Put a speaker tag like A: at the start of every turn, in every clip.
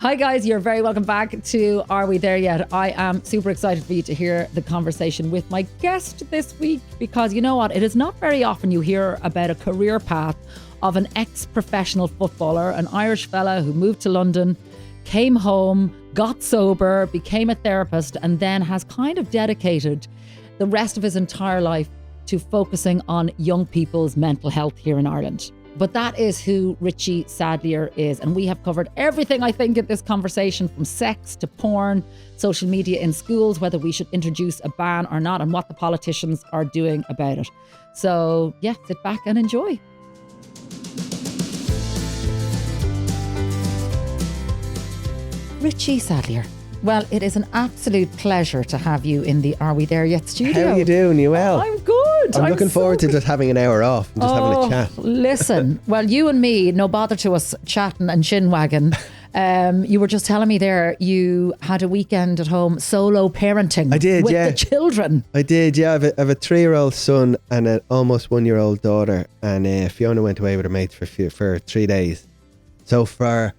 A: Hi guys, you're very welcome back to Are We There Yet? I am super excited for you to hear the conversation with my guest this week, because you know what? It is not very often you hear about a career path of an ex-professional footballer, an Irish fella who moved to London, came home, got sober, became a therapist, and then has kind of dedicated the rest of his entire life to focusing on young people's mental health here in Ireland. But that is who Richie Sadlier is. And we have covered everything, I think, in this conversation, from sex to porn, social media in schools, whether we should introduce a ban or not, and what the politicians are doing about it. So, yeah, sit back and enjoy. Richie Sadlier. Well, it is an absolute pleasure to have you in the Are We There Yet studio.
B: How are you doing? You well?
A: I'm good.
B: I'm looking forward to just having an hour off and just having a chat.
A: Listen, well, you and me, no bother to us chatting and chin-wagging. You were just telling me there you had a weekend at home solo parenting.
B: I did,
A: with
B: yeah.
A: the children.
B: I did, yeah. I have a 3-year-old son and an almost 1-year-old daughter, and Fiona went away with her mates for 3 days. So from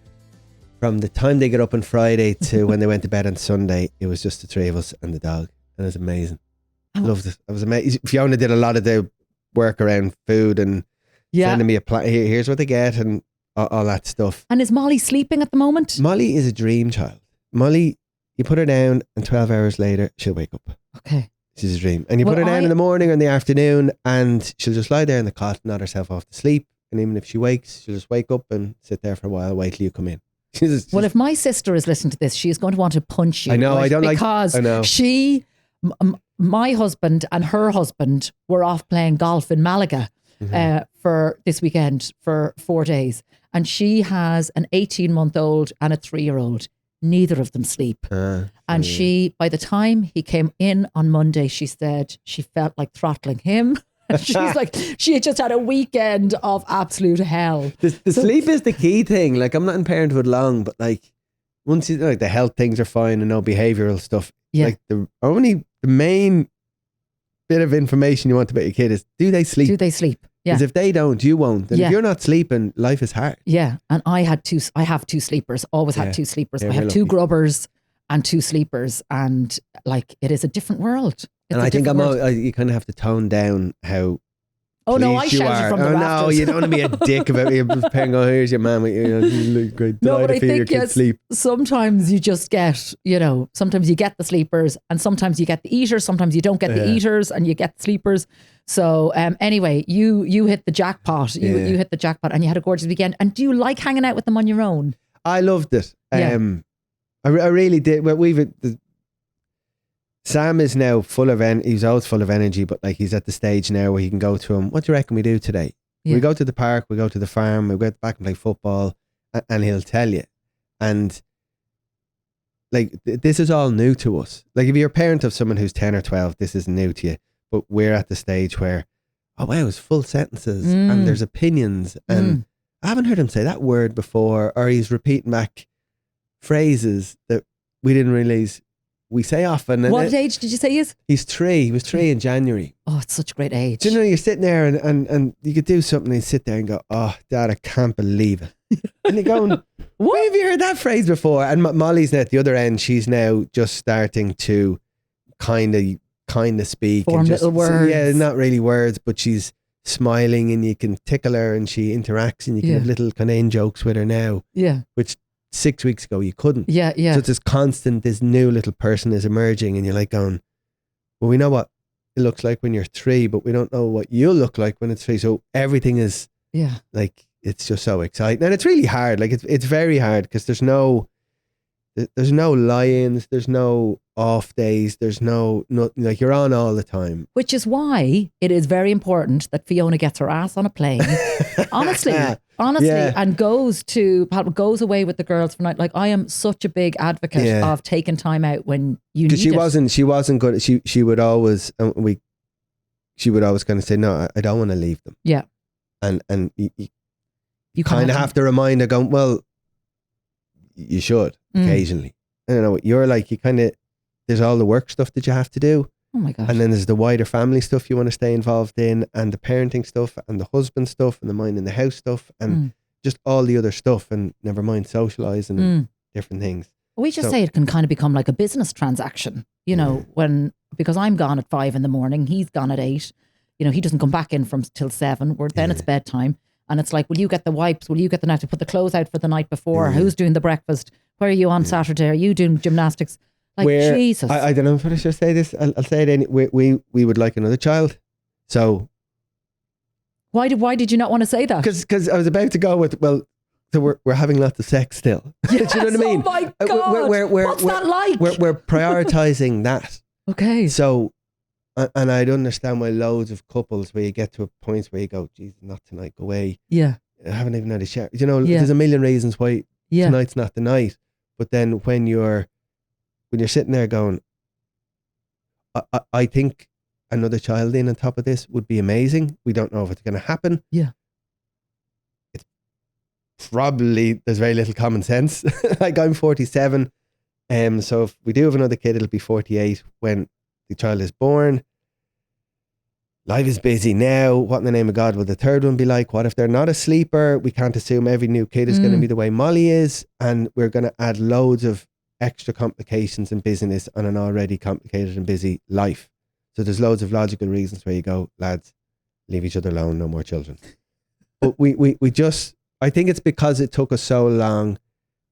B: the time they got up on Friday to when they went to bed on Sunday, it was just the three of us and the dog. And it was amazing. Loved it. It was amazing. Fiona did a lot of the work around food and sending me a plan. Here's what they get and all that stuff.
A: And is Molly sleeping at the moment?
B: Molly is a dream child. Molly, you put her down and 12 hours later, she'll wake up.
A: Okay.
B: She's a dream. And you put her down in the morning or in the afternoon and she'll just lie there in the cot, nod herself off to sleep. And even if she wakes, she'll just wake up and sit there for a while, wait till you come in.
A: Well, if my sister is listening to this, she is going to want to punch you.
B: I know,
A: right?
B: I don't
A: because my husband and her husband were off playing golf in Malaga for this weekend for 4 days. And she has an 18-month-old and a 3-year-old. Neither of them sleep. And she, by the time he came in on Monday, she said she felt like throttling him. She's like, she had just had a weekend of absolute hell.
B: The sleep is the key thing. Like, I'm not in parenthood long, but like, once you like the health things are fine and no behavioural stuff.
A: Yeah.
B: Like the main bit of information you want about your kid is, do they sleep?
A: Do they sleep? Yeah.
B: Because if they don't, you won't. And if you're not sleeping, life is hard.
A: Yeah. And I have two sleepers. Always had two sleepers. I have two grubbers and two sleepers, and like, it is a different world.
B: And I think you kind of have to tone down how.
A: Oh no, I shouted from the rafters.
B: No, you don't want to be a dick about it. Parent going, here's your man. Great.
A: No, but I think sometimes you just get, sometimes you get the sleepers and sometimes you get the eaters. Sometimes you don't get the eaters and you get the sleepers. So anyway, you hit the jackpot. You hit the jackpot and you had a gorgeous weekend. And do you like hanging out with them on your own?
B: I loved it.
A: Yeah.
B: I really did. Well, Sam is now he's always full of energy, but like he's at the stage now where he can go to him, what do you reckon we do today? Yeah. We go to the park, we go to the farm, we go back and play football, and he'll tell you. And like, this is all new to us. Like, if you're a parent of someone who's 10 or 12, this is new to you. But we're at the stage where, oh wow, it's full sentences and there's opinions. And I haven't heard him say that word before, or he's repeating back phrases that we didn't realise we say often.
A: What age did you say he is?
B: He's 3. He was 3 in January.
A: Oh, it's such a great age.
B: Do you know, you're sitting there and you could do something and you sit there and go, oh, Dad, I can't believe it. And you're going, where have you heard that phrase before? And Molly's now at the other end. She's now just starting to kind of speak.
A: Form little words.
B: Yeah, not really words, but she's smiling and you can tickle her and she interacts and you can have little kind of in-jokes with her now.
A: Yeah.
B: Which 6 weeks ago you couldn't.
A: Yeah.
B: So it's this new little person is emerging and you're like going, well, we know what it looks like when you're 3, but we don't know what you'll look like when it's 3. So everything is like, it's just so exciting. And it's really hard. Like, it's very hard because there's no lie-ins, there's no off days, there's no like, you're on all the time.
A: Which is why it is very important that Fiona gets her ass on a plane, honestly, and goes away with the girls for night. Like, I am such a big advocate of taking time out when you need it.
B: She wasn't good. She would always she would always kind of say, no, I don't want to leave them. Yeah. And you kind of have to remind her, going, well, you should occasionally. I don't know. You're like, there's all the work stuff that you have to do.
A: Oh my gosh.
B: And then there's the wider family stuff you want to stay involved in, and the parenting stuff, and the husband stuff, and the minding the house stuff, and just all the other stuff, and never mind socialising. different things.
A: We just say it can kind of become like a business transaction, you know, because I'm gone at 5 a.m, he's gone at 8. You know, he doesn't come back in till 7. Then it's bedtime. And it's like, will you get the wipes? Will you get the night to put the clothes out for the night before? Who's doing the breakfast? Where are you on Saturday? Are you doing gymnastics? Like, Jesus.
B: I don't know if I should say this. I'll say it. We would like another child. So.
A: Why did you not want to say that?
B: Because I was about to go with, so we're having lots of sex still.
A: Yes,
B: do you know what I mean?
A: Oh my God. What's that like?
B: We're prioritizing that.
A: Okay.
B: So, and I'd understand why loads of couples where you get to a point where you go, Jesus, not tonight, go away.
A: Yeah.
B: I haven't even had a shower. You know, there's a million reasons why tonight's not the night. But then when you're sitting there going, I think another child in on top of this would be amazing. We don't know if it's going to happen.
A: Yeah.
B: It's probably, there's very little common sense. Like, I'm 47. So if we do have another kid, it'll be 48 when the child is born. Life is busy now. What in the name of God will the third one be like? What if they're not a sleeper? We can't assume every new kid is going to be the way Molly is. And we're going to add loads of extra complications and busyness on an already complicated and busy life. So there's loads of logical reasons where you go, lads, leave each other alone, no more children. But we just, I think it's because it took us so long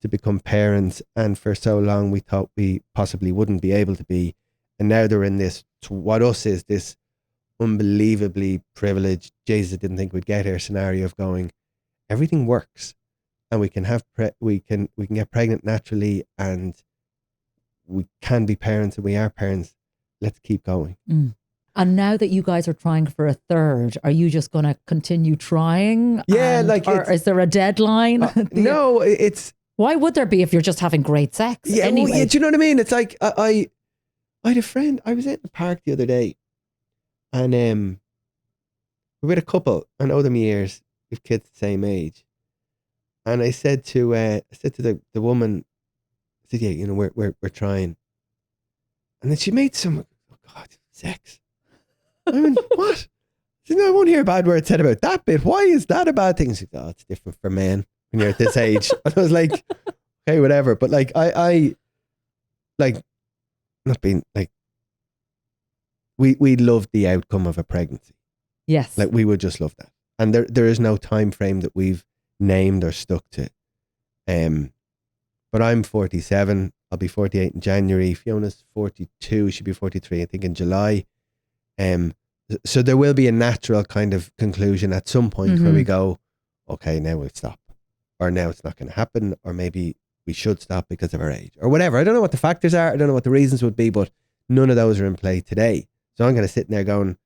B: to become parents, and for so long we thought we possibly wouldn't be able to be. And now they're in this, what us is this unbelievably privileged, Jesus, I didn't think we'd get here scenario of going, everything works and we can have, we can get pregnant naturally, and we can be parents, and we are parents. Let's keep going.
A: And now that you guys are trying for a third, are you just going to continue trying?
B: Yeah,
A: or is there a deadline?
B: No, it's...
A: Why would there be if you're just having great sex?
B: Yeah,
A: anyway?
B: Well, yeah, do you know what I mean? It's like, I had a friend, I was at the park the other day, and we're with a couple, I know them years, we've kids the same age. And I said to the woman, I said, yeah, you know, we're trying. And then she made some, oh God, sex. I mean, what? She said, no, I won't hear a bad word said about that bit. Why is that a bad thing? She said, oh, it's different for men when you're at this age. And I was like, okay, whatever. But like, I like, not being like, we loved the outcome of a pregnancy.
A: Yes.
B: Like, we would just love that. And there is no time frame that we've named or stuck to. But I'm 47. I'll be 48 in January. Fiona's 42. She'll be 43, I think, in July. So there will be a natural kind of conclusion at some point where we go, okay, now we'll stop. Or now it's not going to happen. Or maybe we should stop because of our age. Or whatever. I don't know what the factors are. I don't know what the reasons would be. But none of those are in play today. So I'm going to sit in there going,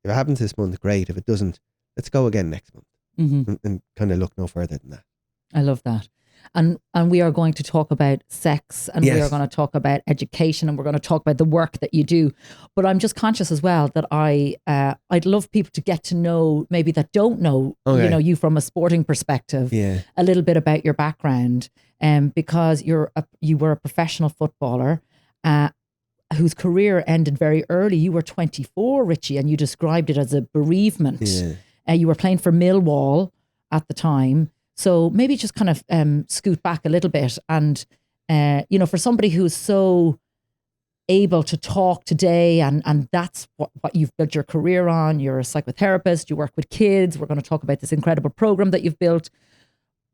B: if it happens this month, great. If it doesn't, let's go again next month. And kind of look no further than that.
A: I love that. And we are going to talk about sex, and we are going to talk about education, and we're going to talk about the work that you do. But I'm just conscious as well that I'd love people to get to know, maybe that don't know, you know, you from a sporting perspective, a little bit about your background, because you were a professional footballer whose career ended very early. You were 24, Richie, and you described it as a bereavement. You were playing for Millwall at the time. So maybe just kind of scoot back a little bit. And, you know, for somebody who's so able to talk today, and that's what you've built your career on. You're a psychotherapist, you work with kids. We're going to talk about this incredible program that you've built,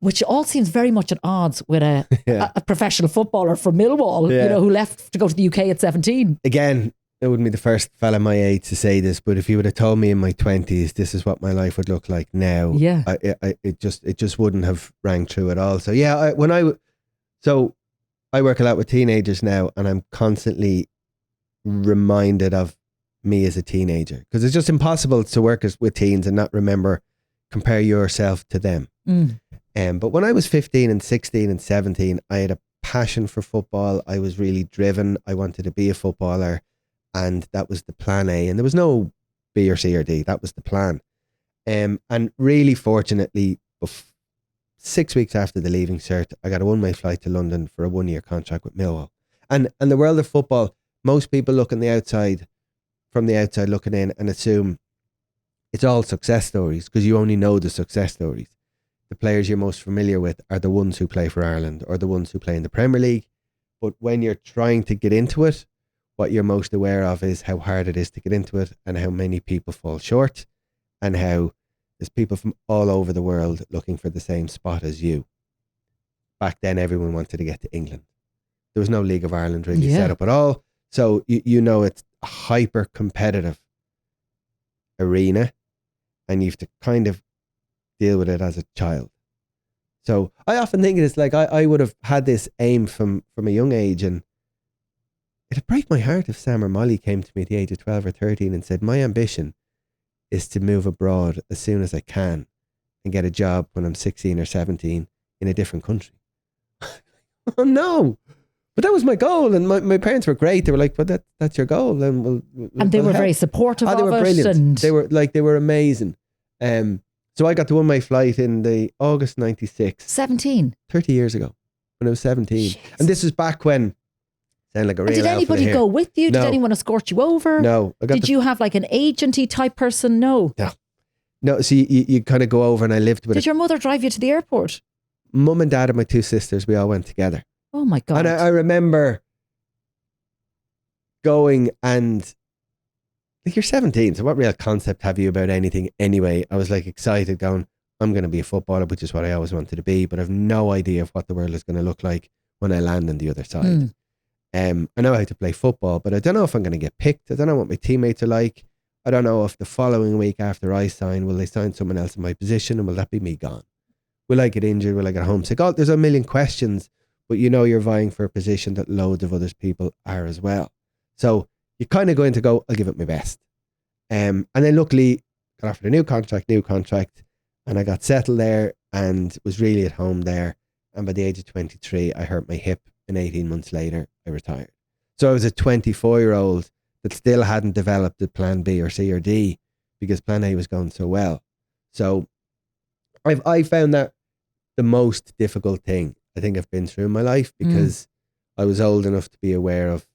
A: which all seems very much at odds with a professional footballer from Millwall, you know, who left to go to the UK at 17. Again,
B: it wouldn't be the first fella my age to say this, but if you would have told me in my 20s this is what my life would look like now, it just wouldn't have rang true at all. So I work a lot with teenagers now, and I'm constantly reminded of me as a teenager, because it's just impossible to work with teens and not compare yourself to them. But when I was 15 and 16 and 17, I had a passion for football. I was really driven. I wanted to be a footballer. And that was the plan A. And there was no B or C or D. That was the plan. And really fortunately, 6 weeks after the leaving cert, I got a one-way flight to London for a 1-year contract with Millwall. And the world of football, most people look on the outside, from the outside looking in, and assume it's all success stories because you only know the success stories. the players you're most familiar with are the ones who play for Ireland or the ones who play in the Premier League. But when you're trying to get into it, what you're most aware of is how hard it is to get into it and how many people fall short and how there's people from all over the world looking for the same spot as you. Back then, everyone wanted to get to England. There was no League of Ireland really set up at all. So, you know, it's a hyper competitive arena and you have to kind of deal with it as a child. So I often think it's like I would have had this aim from a young age, and it'd break my heart if Sam or Molly came to me at the age of 12 or 13 and said, my ambition is to move abroad as soon as I can and get a job when I'm 16 or 17 in a different country. Oh no. But that was my goal, and my parents were great. They were like, "But that's your goal." Then
A: and they were very supportive of it. They were brilliant. And
B: they were amazing. So I got to one-way flight in the August 96.
A: 17.
B: 30 years ago when I was 17. Jeez. And this was back when, sound like a real
A: did anybody go with you?
B: No.
A: Did anyone escort you over?
B: No.
A: Did you have like an agenty type person? No.
B: No, so you kind of go over, and I lived with
A: Did your mother drive you to the airport?
B: Mum and Dad and my 2 sisters, we all went together.
A: Oh my God.
B: And I remember going, and like, you're 17, so what real concept have you about anything anyway? I was like excited going, I'm going to be a footballer, which is what I always wanted to be, but I've no idea of what the world is going to look like when I land on the other side. I know how to play football, but I don't know if I'm going to get picked. I don't know what my teammates are like. I don't know if the following week after I sign, will they sign someone else in my position, and will that be me gone? Will I get injured? Will I get homesick? Oh, there's a million questions. But you know you're vying for a position that loads of other people are as well. So you're kind of going to go, I'll give it my best. And then luckily got offered a new contract, and I got settled there and was really at home there. And by the age of 23, I hurt my hip, and 18 months later, I retired. So I was a 24-year-old that still hadn't developed a plan B or C or D because plan A was going so well. So I found that the most difficult thing I think I've been through in my life, because I was old enough to be aware of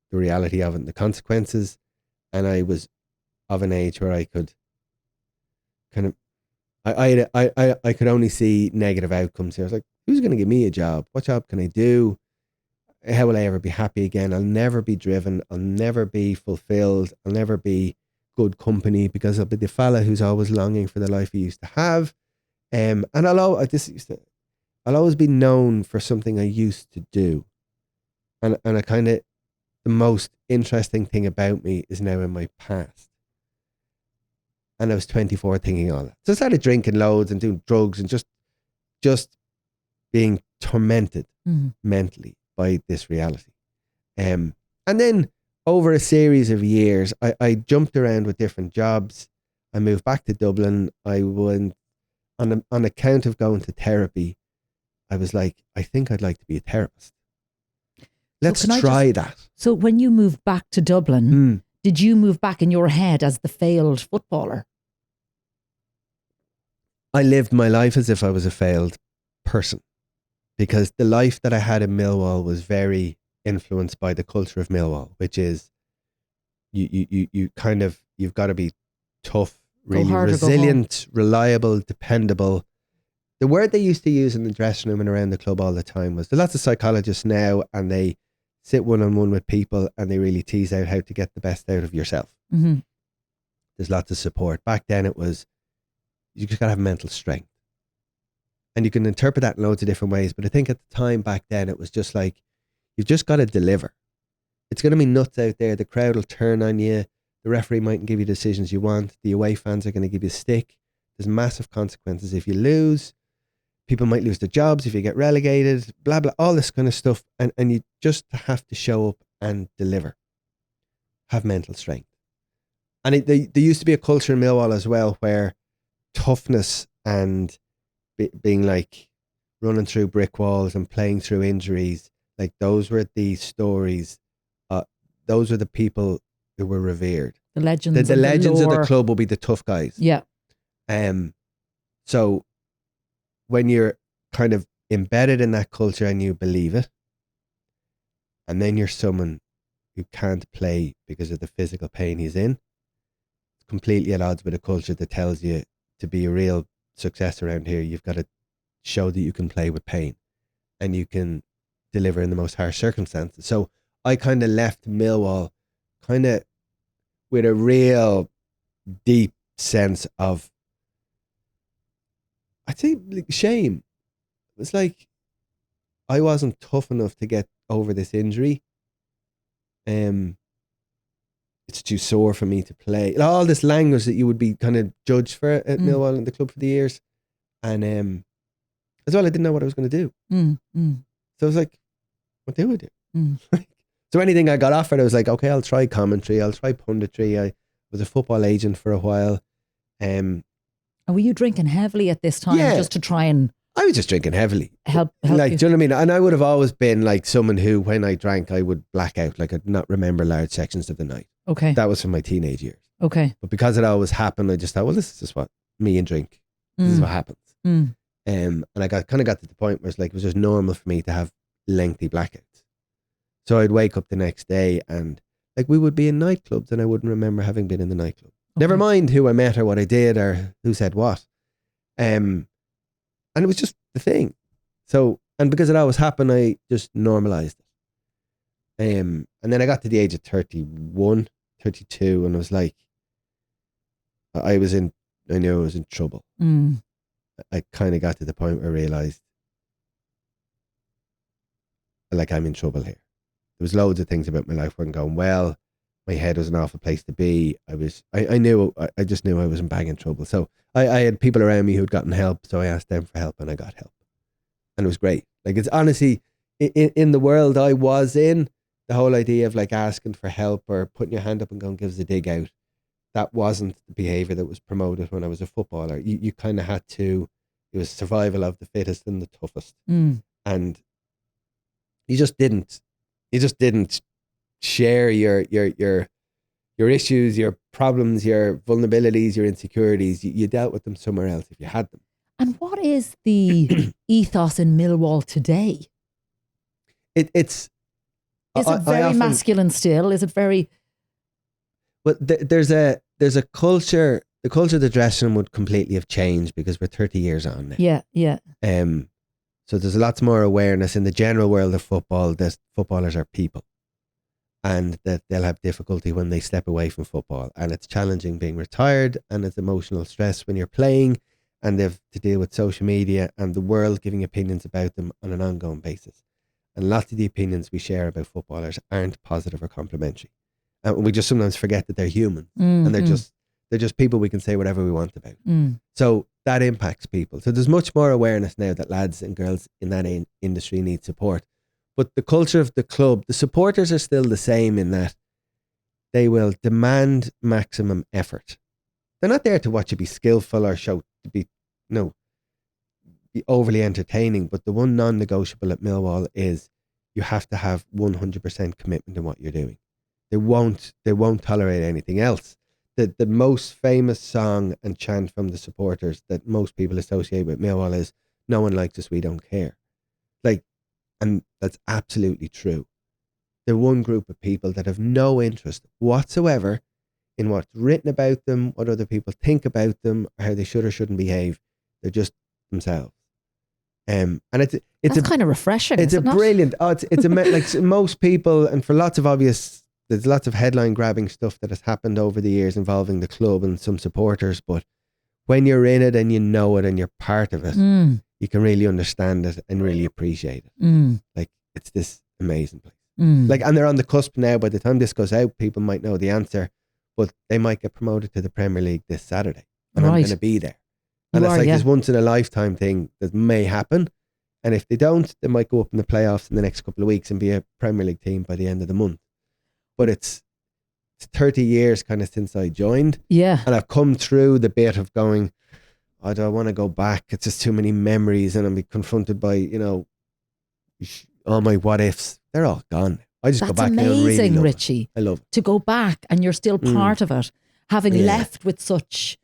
B: the reality of it and the consequences. And I was of an age where I could kind of, I could only see negative outcomes here. I was like, who's going to give me a job? What job can I do? How will I ever be happy again? I'll never be driven. I'll never be fulfilled. I'll never be good company, because I'll be the fella who's always longing for the life he used to have. And I'll always be known for something I used to do. And I kind of, the most interesting thing about me is now in my past. And I was 24 thinking all that. So I started drinking loads and doing drugs and just being tormented mentally by this reality. And then over a series of years, I jumped around with different jobs. I moved back to Dublin. I went on account of going to therapy. I was like, I think I'd like to be a therapist. Let's try that.
A: So when you moved back to Dublin, did you move back in your head as the failed footballer?
B: I lived my life as if I was a failed person, because the life that I had in Millwall was very influenced by the culture of Millwall, which is you've got to be tough, really resilient, reliable, dependable. The word they used to use in the dressing room and around the club all the time was, there's lots of psychologists now, and they sit one-on-one with people and they really tease out how to get the best out of yourself. There's lots of support. Back then it was, you just got to have mental strength. And you can interpret that in loads of different ways. But I think at the time back then, it was just like, you've just got to deliver. It's going to be nuts out there. The crowd will turn on you. The referee mightn't give you decisions you want. The away fans are going to give you a stick. There's massive consequences if you lose. People might lose their jobs if you get relegated, blah, blah, all this kind of stuff. And you just have to show up and deliver. Have mental strength. And there used to be a culture in Millwall as well where toughness and being like running through brick walls and playing through injuries, like those were the stories. Those were the people who were revered.
A: The legends.
B: The legends of the club will be the tough guys.
A: Yeah.
B: So when you're kind of embedded in that culture and you believe it, and then you're someone who can't play because of the physical pain he's in, it's completely at odds with a culture that tells you to be a real success around here, you've got to show that you can play with pain and you can deliver in the most harsh circumstances. So I kind of left Millwall kind of with a real deep sense of, I'd say, like, shame. It was like I wasn't tough enough to get over this injury. It's too sore for me to play. All this language that you would be kind of judged for at Millwall and the club for the years. And as well, I didn't know what I was going to do. So I was like, what do I do? So anything I got offered, I was like, okay, I'll try commentary. I'll try punditry. I was a football agent for a while.
A: And were you drinking heavily at this time just to try and...
B: I was just drinking heavily.
A: Help
B: like,
A: you.
B: do you know what I mean? And I would have always been like someone who, when I drank, I would black out. Like, I'd not remember large sections of the night.
A: Okay.
B: That was from my teenage years.
A: Okay.
B: But because it always happened, I just thought, well, this is just what me and drink. This is what happens. And I got to the point where it was just normal for me to have lengthy blackouts. So I'd wake up the next day and like we would be in nightclubs and I wouldn't remember having been in the nightclub. Okay. Never mind who I met or what I did or who said what. And it was just the thing. So, and because it always happened, I just normalized it. And then I got to the age of 31, 32 and I was like, I knew I was in trouble. I kind of got to the point where I realized like I'm in trouble here. There was loads of things about my life weren't going well. My head was an awful place to be. I just knew I was in bang trouble. So I had people around me who'd gotten help. So I asked them for help and I got help. And it was great. Like it's honestly, in the world I was in, the whole idea of like asking for help or putting your hand up and going, give us a dig out. That wasn't the behavior that was promoted when I was a footballer. You kind of had to, it was survival of the fittest and the toughest. And you just didn't share your issues, your problems, your vulnerabilities, your insecurities. You dealt with them somewhere else if you had them.
A: And what is the ethos in Millwall today?
B: Is
A: it very masculine still? Is it very...
B: But there's a culture, the culture of the dressing room would completely have changed because we're 30 years on now.
A: Yeah.
B: So there's lots more awareness in the general world of football that footballers are people and that they'll have difficulty when they step away from football. And it's challenging being retired and it's emotional stress when you're playing and they've to deal with social media and the world giving opinions about them on an ongoing basis. And lots of the opinions we share about footballers aren't positive or complimentary. And we just sometimes forget that they're human and they're just people we can say whatever we want about. So that impacts people. So there's much more awareness now that lads and girls in that industry need support. But the culture of the club, the supporters are still the same in that they will demand maximum effort. They're not there to watch you be skillful or show to be overly entertaining. But the one non-negotiable at Millwall is you have to have 100% commitment in what you're doing. They won't tolerate anything else. The most famous song and chant from the supporters that most people associate with Millwall is, no one likes us, we don't care. Like, and that's absolutely true. They're one group of people that have no interest whatsoever in what's written about them, what other people think about them, or how they should or shouldn't behave. They're just themselves. And it's
A: kind of refreshing.
B: It's a brilliant. Like most people, and for lots of obvious. There's lots of headline grabbing stuff that has happened over the years involving the club and some supporters. But when you're in it and you know it and you're part of it, you can really understand it and really appreciate it. Like it's this amazing place. Like, and they're on the cusp now. By the time this goes out, people might know the answer, but they might get promoted to the Premier League this Saturday. And I'm going to be there. And it's this once in a lifetime thing that may happen. And if they don't, they might go up in the playoffs in the next couple of weeks and be a Premier League team by the end of the month. But it's 30 years kind of since I joined.
A: Yeah.
B: And I've come through the bit of going, I don't want to go back. It's just too many memories and I'm be confronted by, all my what ifs. They're all gone. I just go back now and really
A: amazing,
B: love
A: Richie.
B: it. I love it.
A: To go back and you're still part of it, having left with such,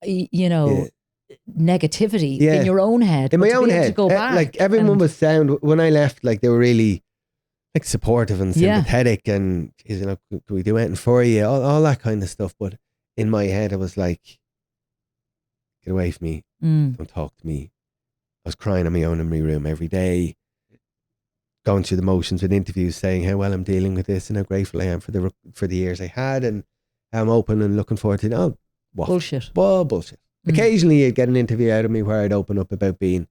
A: negativity in your own head.
B: In my own head.
A: To go back
B: like everyone was sound. When I left, like they were really... like supportive and sympathetic and can we do anything for you, all that kind of stuff. But in my head it was like, get away from me, don't talk to me, was crying on my own in my room every day, going through the motions with interviews, saying how well I'm dealing with this and how grateful I am for the years I had, and I'm open and looking forward to it. Oh, what? Bullshit. Well, bullshit. Occasionally you'd get an interview out of me where I'd open up about being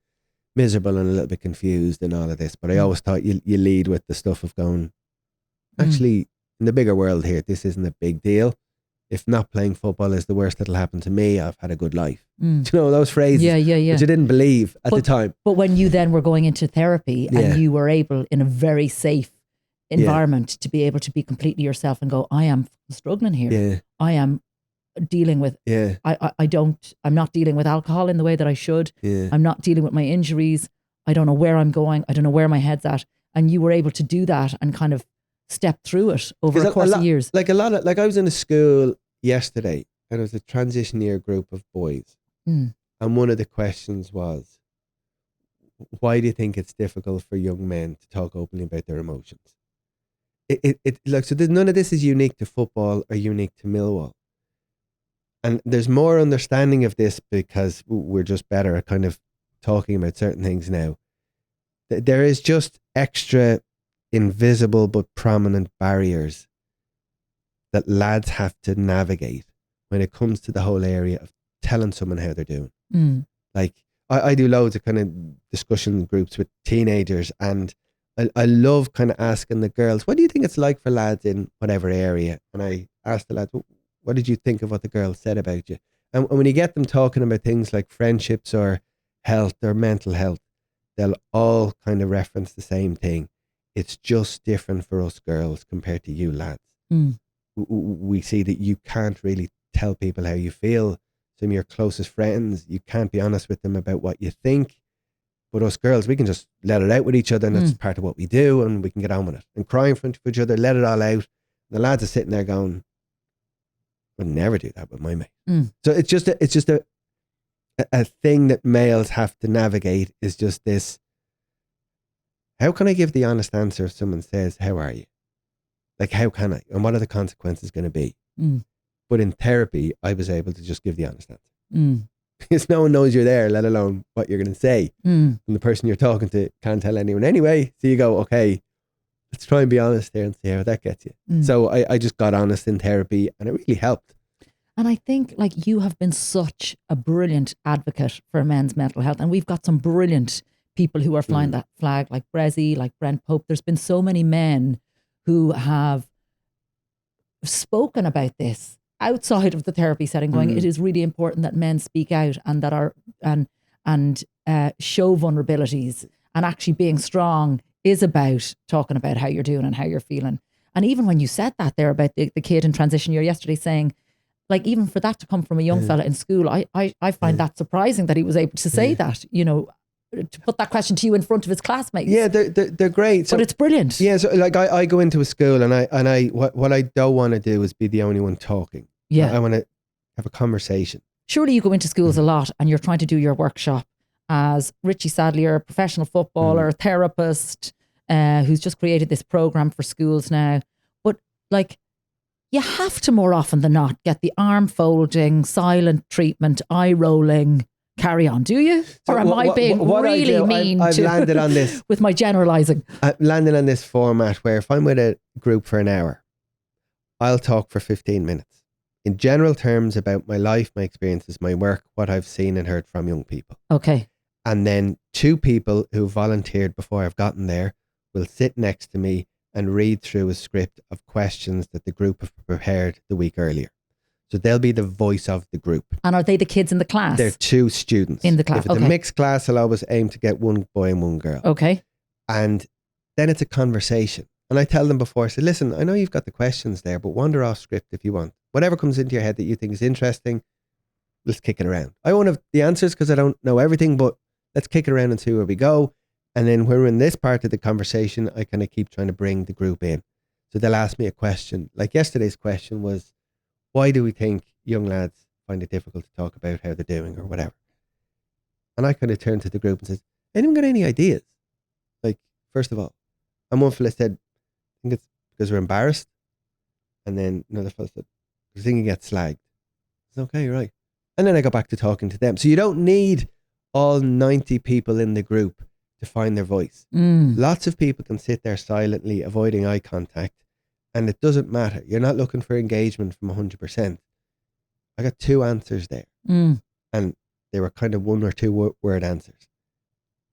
B: miserable and a little bit confused and all of this, but I always thought you lead with the stuff of going, actually, in the bigger world here, this isn't a big deal. If not playing football is the worst that'll happen to me, I've had a good life. Do you know those phrases?
A: Yeah.
B: Which I didn't believe at the time.
A: But when you then were going into therapy and you were able, in a very safe environment, to be able to be completely yourself and go, I am struggling here.
B: Yeah.
A: I am dealing with, I'm not dealing with alcohol in the way that I should.
B: Yeah.
A: I'm not dealing with my injuries. I don't know where I'm going. I don't know where my head's at. And you were able to do that and kind of step through it over a course of years.
B: Like I was in a school yesterday and it was a transition year group of boys. And one of the questions was, why do you think it's difficult for young men to talk openly about their emotions? So none of this is unique to football or unique to Millwall. And there's more understanding of this because we're just better at kind of talking about certain things now. There is just extra invisible but prominent barriers that lads have to navigate when it comes to the whole area of telling someone how they're doing. Like I do loads of kind of discussion groups with teenagers, and I love kind of asking the girls, what do you think it's like for lads in whatever area? And I ask the lads, what did you think of what the girls said about you? And when you get them talking about things like friendships or health or mental health, they'll all kind of reference the same thing. It's just different for us girls compared to you lads. We see that you can't really tell people how you feel. Some of your closest friends, you can't be honest with them about what you think. But us girls, we can just let it out with each other, and that's part of what we do, and we can get on with it. And cry in front of each other, let it all out. The lads are sitting there going, I'd never do that with my mate. So it's just a thing that males have to navigate, is just this. How can I give the honest answer if someone says, how are you? Like, how can I? And what are the consequences going to be? But in therapy, I was able to just give the honest answer. Because no one knows you're there, let alone what you're going to say. And the person you're talking to can't tell anyone anyway. So you go, okay, let's try and be honest here and see how that gets you. So I just got honest in therapy, and it really helped.
A: And I think, like, you have been such a brilliant advocate for men's mental health. And we've got some brilliant people who are flying that flag, like Brezzy, like Brent Pope. There's been so many men who have spoken about this outside of the therapy setting, going, it is really important that men speak out and that are and show vulnerabilities, and actually being strong is about talking about how you're doing and how you're feeling. And even when you said that there about the kid in transition year yesterday, saying, like, even for that to come from a young fella in school, I find that surprising that he was able to say that, you know, to put that question to you in front of his classmates.
B: Yeah, they're great. So,
A: but it's brilliant.
B: Yeah, so like I go into a school, and I what I don't want to do is be the only one talking.
A: Yeah.
B: I want to have a conversation.
A: Surely you go into schools a lot and you're trying to do your workshop as Richie Sadlier, professional footballer, therapist, who's just created this program for schools now. But like, you have to more often than not get the arm folding, silent treatment, eye rolling, carry on, do you? Or am I being really mean
B: I've landed on this
A: with my generalising?
B: I've landed on this format where if I'm with a group for an hour, I'll talk for 15 minutes. In general terms about my life, my experiences, my work, what I've seen and heard from young people.
A: Okay.
B: And then two people who volunteered before I've gotten there will sit next to me and read through a script of questions that the group have prepared the week earlier. So they'll be the voice of the group. And
A: are they the kids in the class?
B: They're two students.
A: In the class,
B: If it's a mixed class, I'll always aim to get one boy and one girl.
A: Okay.
B: And then it's a conversation. And I tell them before, I say, listen, I know you've got the questions there, but wander off script if you want. Whatever comes into your head that you think is interesting, let's kick it around. I won't have the answers because I don't know everything, but let's kick it around and see where we go. And then when we're in this part of the conversation, I kind of keep trying to bring the group in. So they'll ask me a question. Like yesterday's question was, why do we think young lads find it difficult to talk about how they're doing or whatever? And I kind of turned to the group and said, anyone got any ideas? Like, first of all, and one fella said, I think it's because we're embarrassed. And then another fella said, I think you get slagged. I said, okay, you're right. And then I got back to talking to them. So you don't need all 90 people in the group to find their voice. Lots of people can sit there silently, avoiding eye contact, and it doesn't matter. You're not looking for engagement from 100%. I got 2 answers there, and they were kind of 1 or 2 word answers.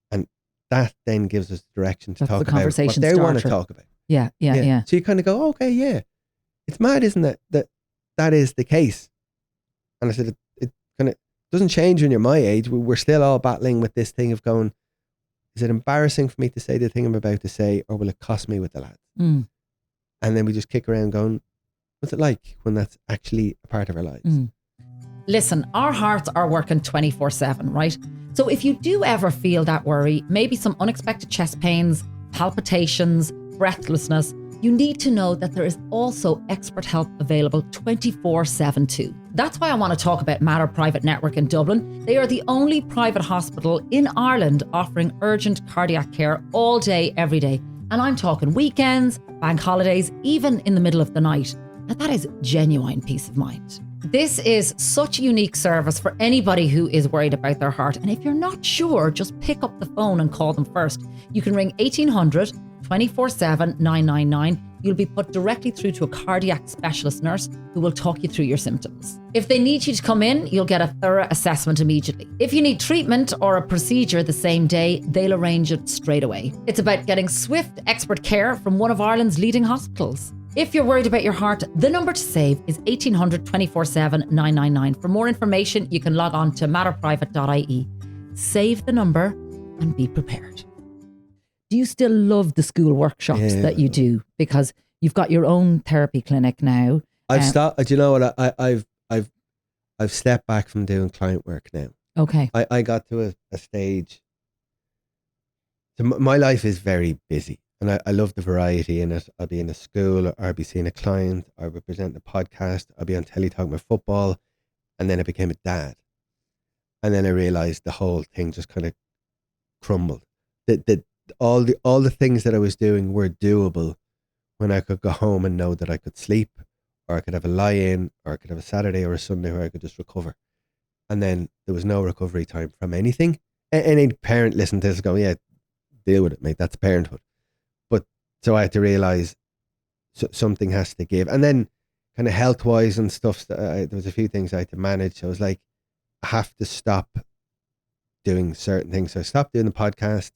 B: And that then gives us direction to talk about what they want to talk about.
A: Yeah.
B: So you kind of go, okay, yeah. It's mad, isn't it, that is the case? And I said, it kind of doesn't change when you're my age. We're still all battling with this thing of going, is it embarrassing for me to say the thing I'm about to say, or will it cost me with the lads? And then we just kick around going, what's it like when that's actually a part of our lives?
A: Listen, our hearts are working 24/7, right? So if you do ever feel that worry, maybe some unexpected chest pains, palpitations, breathlessness, you need to know that there is also expert help available 24/7 too. That's why I want to talk about Matter Private Network in Dublin. They are the only private hospital in Ireland offering urgent cardiac care all day, every day. And I'm talking weekends, bank holidays, even in the middle of the night. Now that is genuine peace of mind. This is such a unique service for anybody who is worried about their heart. And if you're not sure, just pick up the phone and call them first. You can ring 1800 24/7 999. You'll be put directly through to a cardiac specialist nurse who will talk you through your symptoms. If they need you to come in, you'll get a thorough assessment immediately. If you need treatment or a procedure the same day, they'll arrange it straight away. It's about getting swift, expert care from one of Ireland's leading hospitals. If you're worried about your heart, the number to save is 1800 24/7 999. For more information, you can log on to matterprivate.ie. Save the number and be prepared. Do you still love the school workshops that you do? Because you've got your own therapy clinic now.
B: I've stopped. Do you know what? I've stepped back from doing client work now.
A: Okay.
B: I got to a stage. So my life is very busy, and I love the variety in it. I'll be in a school, or I'll be seeing a client, or I'll be presenting a podcast, I'll be on telly talking about football, and then I became a dad, and then I realized the whole thing just kind of crumbled. All the things that I was doing were doable when I could go home and know that I could sleep, or I could have a lie-in, or I could have a Saturday or a Sunday where I could just recover. And then there was no recovery time from anything. Any parent listening to this going, yeah, deal with it, mate. That's parenthood. But so I had to realize something has to give. And then kind of health-wise and stuff, there was a few things I had to manage. So I was like, I have to stop doing certain things. So I stopped doing the podcast.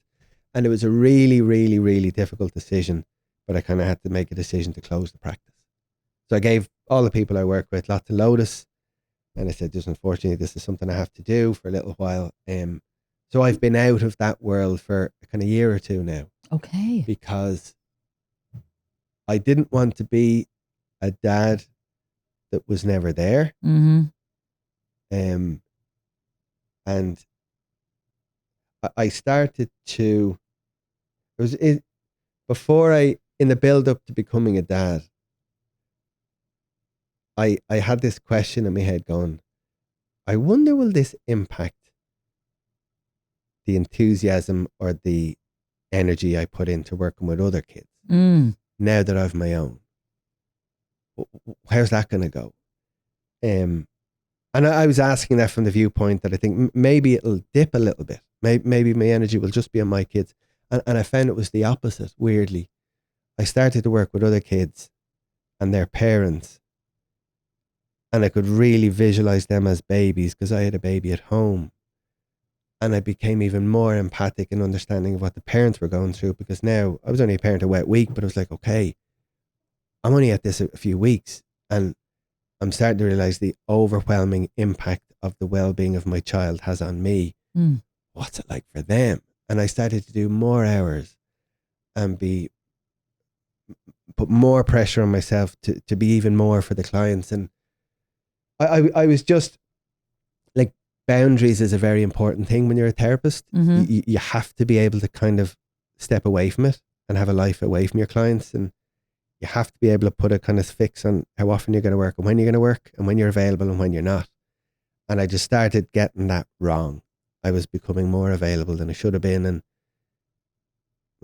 B: And it was a really, really, really difficult decision, but I kind of had to make a decision to close the practice. So I gave all the people I work with lots of notice, and I said, just unfortunately, this is something I have to do for a little while. So I've been out of that world for a kind of year or two now.
A: Okay.
B: Because I didn't want to be a dad that was never there. And I started to, in the build up to becoming a dad, I had this question in my head going, I wonder, will this impact the enthusiasm or the energy I put into working with other kids now that I've my own? How's that going to go? And I was asking that from the viewpoint that I think maybe it'll dip a little bit. Maybe my energy will just be on my kids. And I found it was the opposite, weirdly. I started to work with other kids and their parents, and I could really visualize them as babies because I had a baby at home. And I became even more empathic and understanding of what the parents were going through, because now I was only a parent a wet week, but I was like, okay, I'm only at this a few weeks, and I'm starting to realize the overwhelming impact of the well-being of my child has on me. What's it like for them? And I started to do more hours and put more pressure on myself to be even more for the clients. And I was just like, boundaries is a very important thing when you're a therapist. You have to be able to kind of step away from it and have a life away from your clients. And you have to be able to put a kind of fix on how often you're going to work and when you're going to work and when you're available and when you're not. And I just started getting that wrong. I was becoming more available than I should have been, and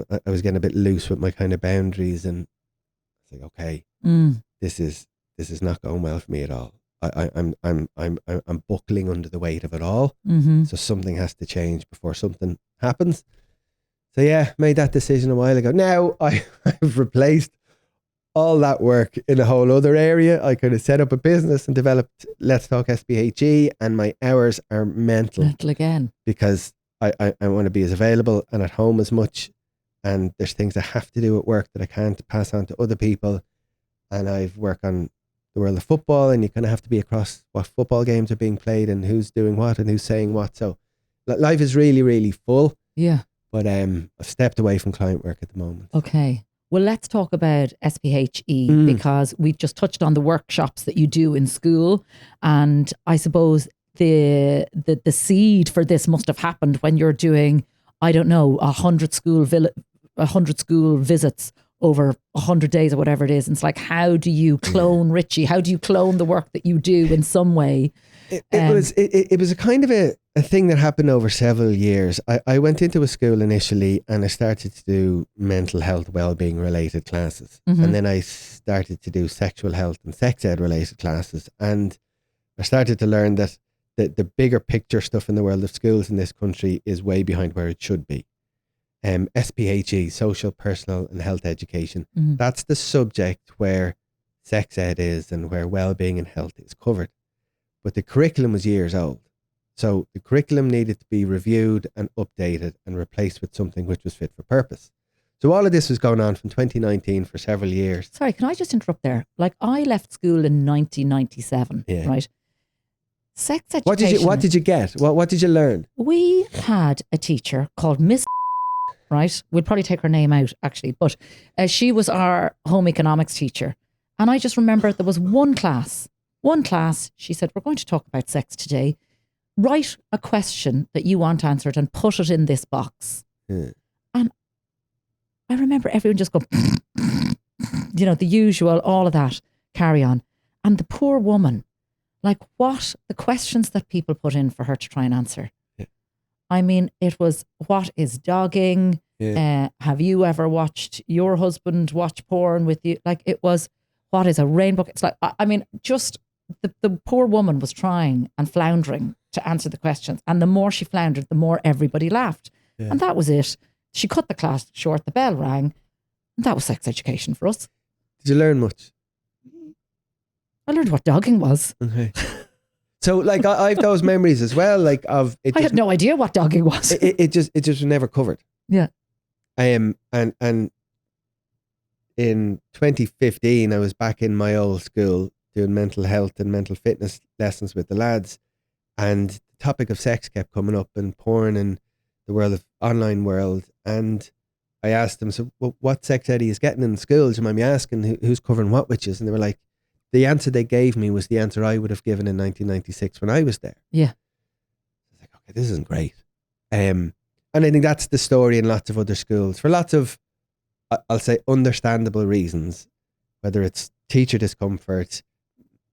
B: I was getting a bit loose with my kind of boundaries, and I was like, okay, this is not going well for me at all. I'm buckling under the weight of it all.
A: Mm-hmm.
B: So something has to change before something happens. So yeah, made that decision a while ago. Now I've replaced all that work in a whole other area. I kind of set up a business and developed Let's Talk SPHE, and my hours are mental
A: again
B: because I want to be as available and at home as much. And there's things I have to do at work that I can't pass on to other people. And I've worked on the world of football, and you kind of have to be across what football games are being played and who's doing what and who's saying what. So life is really, really full.
A: Yeah.
B: But I've stepped away from client work at the moment.
A: Okay. Well, let's talk about SPHE because we've just touched on the workshops that you do in school. And I suppose the seed for this must have happened when you're doing, I don't know, 100 school visits over 100 days or whatever it is. And it's like, how do you clone Richie? How do you clone the work that you do in some way?
B: It was a kind of a thing that happened over several years. I went into a school initially and I started to do mental health, well-being related classes.
A: Mm-hmm.
B: And then I started to do sexual health and sex ed related classes. And I started to learn that the bigger picture stuff in the world of schools in this country is way behind where it should be. SPHE, social, personal and health education.
A: Mm-hmm.
B: That's the subject where sex ed is and where well-being and health is covered. But the curriculum was years old. So the curriculum needed to be reviewed and updated and replaced with something which was fit for purpose. So all of this was going on from 2019 for several years.
A: Sorry, can I just interrupt there? Like, I left school in 1997, right? Sex education.
B: What did you get? What did you learn?
A: We had a teacher called Miss, right? We'd probably take her name out actually, but she was our home economics teacher. And I just remember there was one class, she said, we're going to talk about sex today. Write a question that you want answered and put it in this box.
B: Yeah.
A: And I remember everyone just go, you know, the usual, all of that, carry on. And the poor woman, like the questions that people put in for her to try and answer.
B: Yeah.
A: I mean, it was, what is dogging?
B: Yeah.
A: Have you ever watched your husband watch porn with you? Like, it was, what is a rainbow? It's like, I mean, just the poor woman was trying and floundering to answer the questions. And the more she floundered, the more everybody laughed. Yeah. And that was it. She cut the class short, the bell rang. And that was sex education for us.
B: Did you learn much?
A: I learned what dogging was.
B: Okay. So like I have those memories as well. Like of it.
A: I had no idea what dogging was.
B: It just was never covered.
A: Yeah.
B: And in 2015, I was back in my old school doing mental health and mental fitness lessons with the lads, and the topic of sex kept coming up and porn and the world of online world. And I asked them, so what sex ed is getting in schools? You mind me asking who's covering what witches? And they were like, the answer they gave me was the answer I would have given in 1996 when I was there.
A: Yeah.
B: I was like, okay, this isn't great. And I think that's the story in lots of other schools for lots of, I'll say, understandable reasons, whether it's teacher discomfort,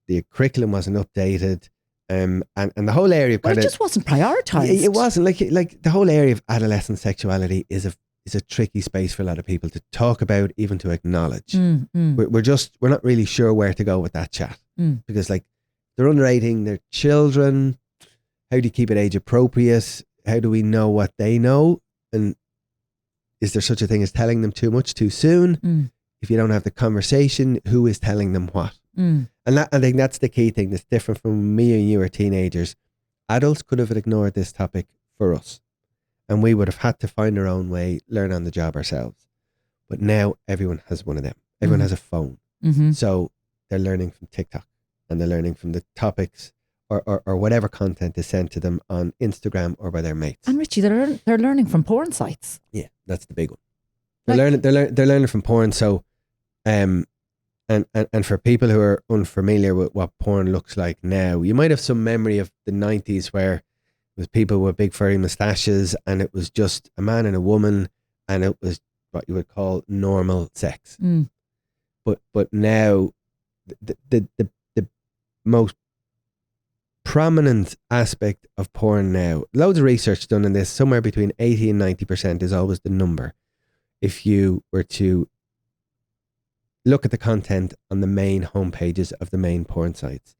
B: the curriculum wasn't updated, and the whole area
A: kind of, it just wasn't prioritized.
B: It wasn't like the whole area of adolescent sexuality is a tricky space for a lot of people to talk about, even to acknowledge. We're not really sure where to go with that chat because like they're under 18, they're children. How do you keep it age appropriate? How do we know what they know? And is there such a thing as telling them too much too soon? If you don't have the conversation, who is telling them what? And I think that's the key thing that's different from when me and you were teenagers. Adults could have ignored this topic for us, and we would have had to find our own way, learn on the job ourselves. But now everyone has one of them. Everyone has a phone. So they're learning from TikTok, and they're learning from the topics or whatever content is sent to them on Instagram or by their mates.
A: And Richie, they're learning from porn sites.
B: Yeah, that's the big one. They're learning from porn. So, and for people who are unfamiliar with what porn looks like now, you might have some memory of the 90s where it was people with big furry mustaches and it was just a man and a woman and it was what you would call normal sex. But now the most prominent aspect of porn now, loads of research done on this, somewhere between 80 and 90% is always the number. If you were to look at the content on the main homepages of the main porn sites,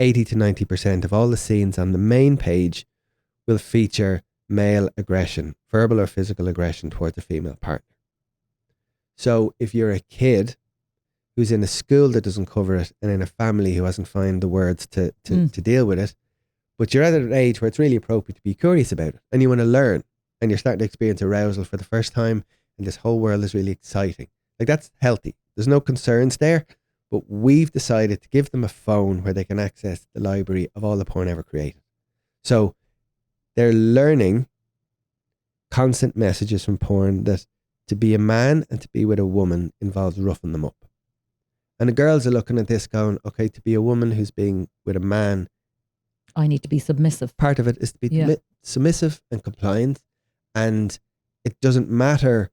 B: 80 to 90% of all the scenes on the main page will feature male aggression, verbal or physical aggression towards a female partner. So if you're a kid who's in a school that doesn't cover it and in a family who hasn't found the words to deal with it, but you're at an age where it's really appropriate to be curious about it and you want to learn and you're starting to experience arousal for the first time and this whole world is really exciting. Like, that's healthy. There's no concerns there, but we've decided to give them a phone where they can access the library of all the porn ever created. So they're learning constant messages from porn that to be a man and to be with a woman involves roughing them up. And the girls are looking at this going, okay, to be a woman who's being with a man,
A: I need to be submissive.
B: Part of it is to be submissive and compliant. And it doesn't matter.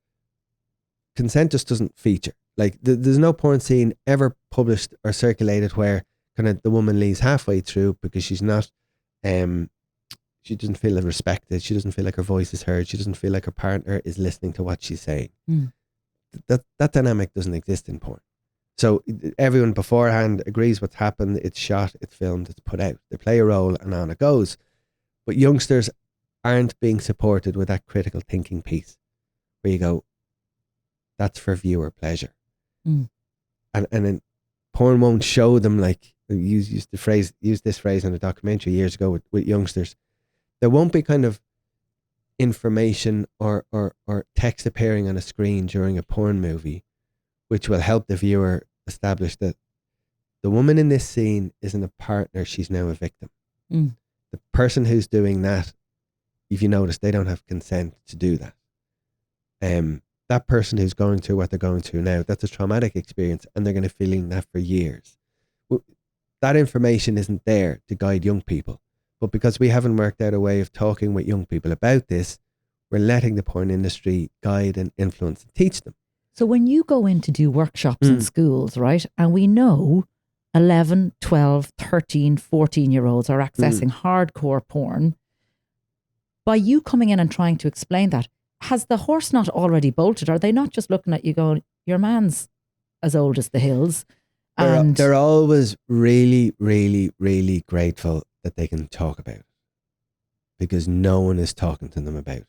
B: Consent just doesn't feature. Like, there's no porn scene ever published or circulated where kind of the woman leaves halfway through because she's not, she doesn't feel respected. She doesn't feel like her voice is heard. She doesn't feel like her partner is listening to what she's saying. That dynamic doesn't exist in porn. So everyone beforehand agrees what's happened. It's shot, it's filmed, it's put out. They play a role and on it goes. But youngsters aren't being supported with that critical thinking piece where you go, that's for viewer pleasure. And then porn won't show them, like, use this phrase in a documentary years ago with youngsters. There won't be kind of information or text appearing on a screen during a porn movie which will help the viewer establish that the woman in this scene isn't a partner, she's now a victim. The person who's doing that, if you notice, they don't have consent to do that. That person who's going through what they're going through now, that's a traumatic experience and they're going to feeling that for years. That information isn't there to guide young people. But because we haven't worked out a way of talking with young people about this, we're letting the porn industry guide and influence and teach them.
A: So when you go in to do workshops in schools, right, and we know 11, 12, 13, 14-year-olds are accessing hardcore porn, by you coming in and trying to explain that, has the horse not already bolted? Are they not just looking at you going, your man's as old as the hills? And
B: they're always really, really, really grateful that they can talk about it because no one is talking to them about it.